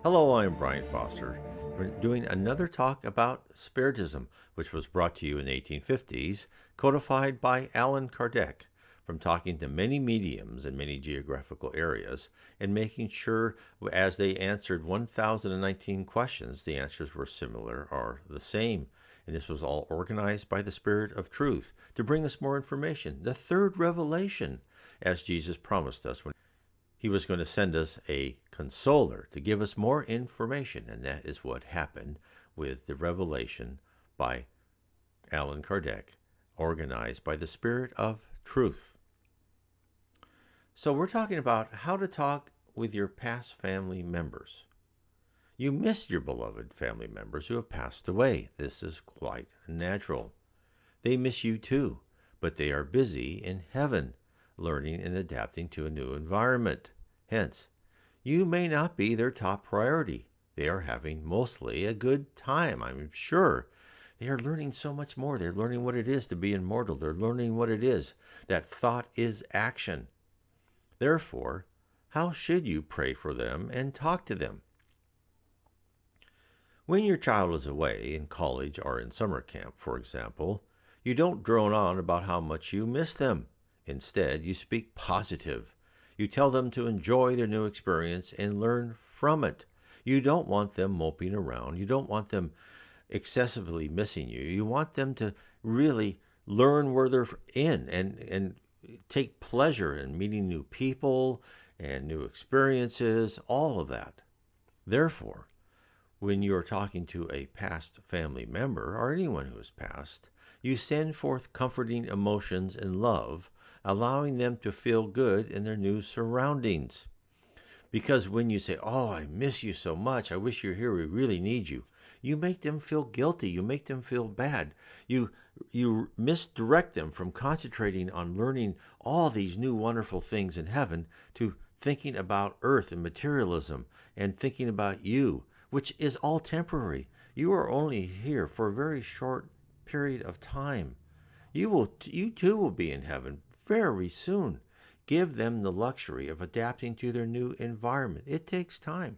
Hello, I'm Brian Foster. We're doing another talk about Spiritism, which was brought to you in the 1850s, codified by Allan Kardec, from talking to many mediums in many geographical areas and making sure as they answered 1,019 questions, the answers were similar or the same. And this was all organized by the Spirit of Truth to bring us more information, the third revelation, as Jesus promised us when he was going to send us a consoler to give us more information, and that is what happened with the revelation by Allan Kardec, organized by the Spirit of Truth. So we're talking about how to talk with your past family members. You miss your beloved family members who have passed away. This is quite natural. They miss you too, but they are busy in heaven, learning and adapting to a new environment. Hence, you may not be their top priority. They are having mostly a good time, I'm sure. They are learning so much more. They're learning what it is to be immortal. They're learning what it is that thought is action. Therefore, how should you pray for them and talk to them? When your child is away in college or in summer camp, for example, you don't drone on about how much you miss them. Instead, you speak positive. You tell them to enjoy their new experience and learn from it. You don't want them moping around. You don't want them excessively missing you. You want them to really learn where they're in and take pleasure in meeting new people and new experiences, all of that. Therefore, when you are talking to a past family member or anyone who has passed, you send forth comforting emotions and love, allowing them to feel good in their new surroundings. Because when you say, "Oh, I miss you so much. I wish you're here. We really need you," you make them feel guilty. You make them feel bad. You misdirect them from concentrating on learning all these new wonderful things in heaven to thinking about earth and materialism and thinking about you, which is all temporary. You are only here for a very short period of time. You too will be in heaven very soon. Give them the luxury of adapting to their new environment. It takes time.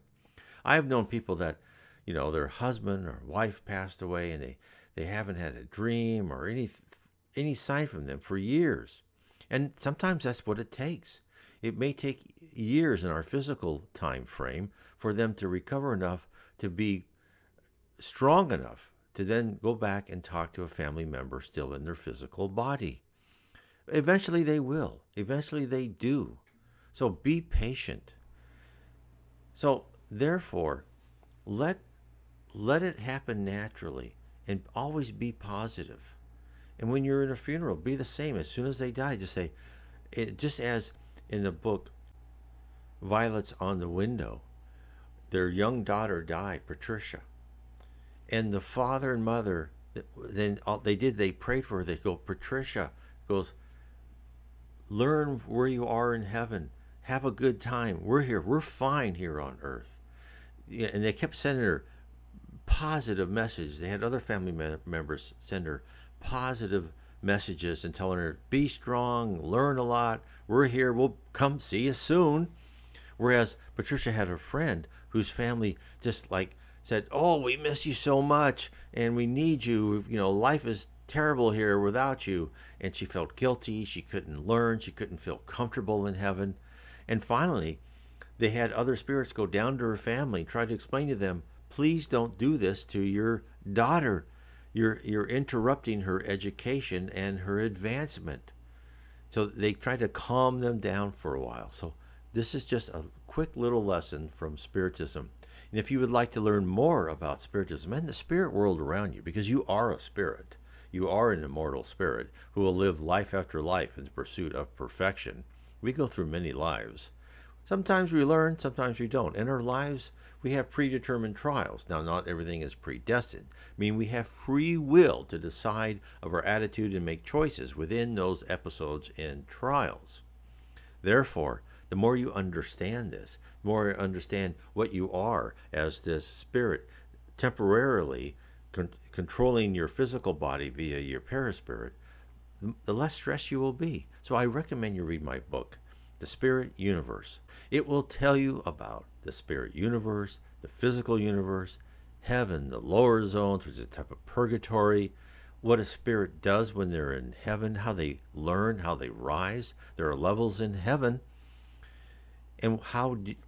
I've known people that, their husband or wife passed away and they haven't had a dream or any sign from them for years. And sometimes that's what it takes. It may take years in our physical time frame for them to recover enough to be strong enough to then go back and talk to a family member still in their physical body. Eventually they will. Eventually they do. So be patient. So therefore, let it happen naturally and always be positive. And when you're in a funeral, be the same. As soon as they die, just say, just as in the book Violets on the Window, their young daughter died, Patricia. And the father and mother, then all they prayed for her. They go, "Patricia," goes, "learn where you are in heaven. Have a good time. We're here. We're fine here on earth." Yeah, and they kept sending her positive messages. They had other family members send her positive messages and telling her, "Be strong, learn a lot. We're here. We'll come see you soon." Whereas Patricia had a friend whose family just like said, "Oh, we miss you so much and we need you. Life is terrible here without you." And she felt guilty. She couldn't learn. She couldn't feel comfortable in heaven. And finally, they had other spirits go down to her family and try to explain to them, "Please don't do this to your daughter. You're interrupting her education and her advancement." So they tried to calm them down for a while. So this is just a quick little lesson from Spiritism. And if you would like to learn more about Spiritism and the spirit world around you, because you are a spirit, you are an immortal spirit who will live life after life in the pursuit of perfection. We go through many lives. Sometimes we learn, sometimes we don't. In our lives, we have predetermined trials. Now, not everything is predestined. I mean, we have free will to decide of our attitude and make choices within those episodes and trials. Therefore, the more you understand this, the more you understand what you are as this spirit temporarily controlling your physical body via your perispirit, the less stress you will be. So I recommend you read my book. The spirit universe. It will tell you about the spirit universe, the physical universe, heaven, the lower zones, which is a type of purgatory, what a spirit does when they're in heaven, how they learn, how they rise. There are levels in heaven. And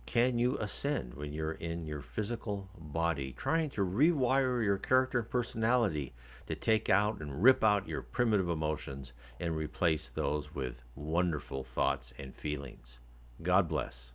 can you ascend when you're in your physical body, trying to rewire your character and personality to take out and rip out your primitive emotions and replace those with wonderful thoughts and feelings? God bless.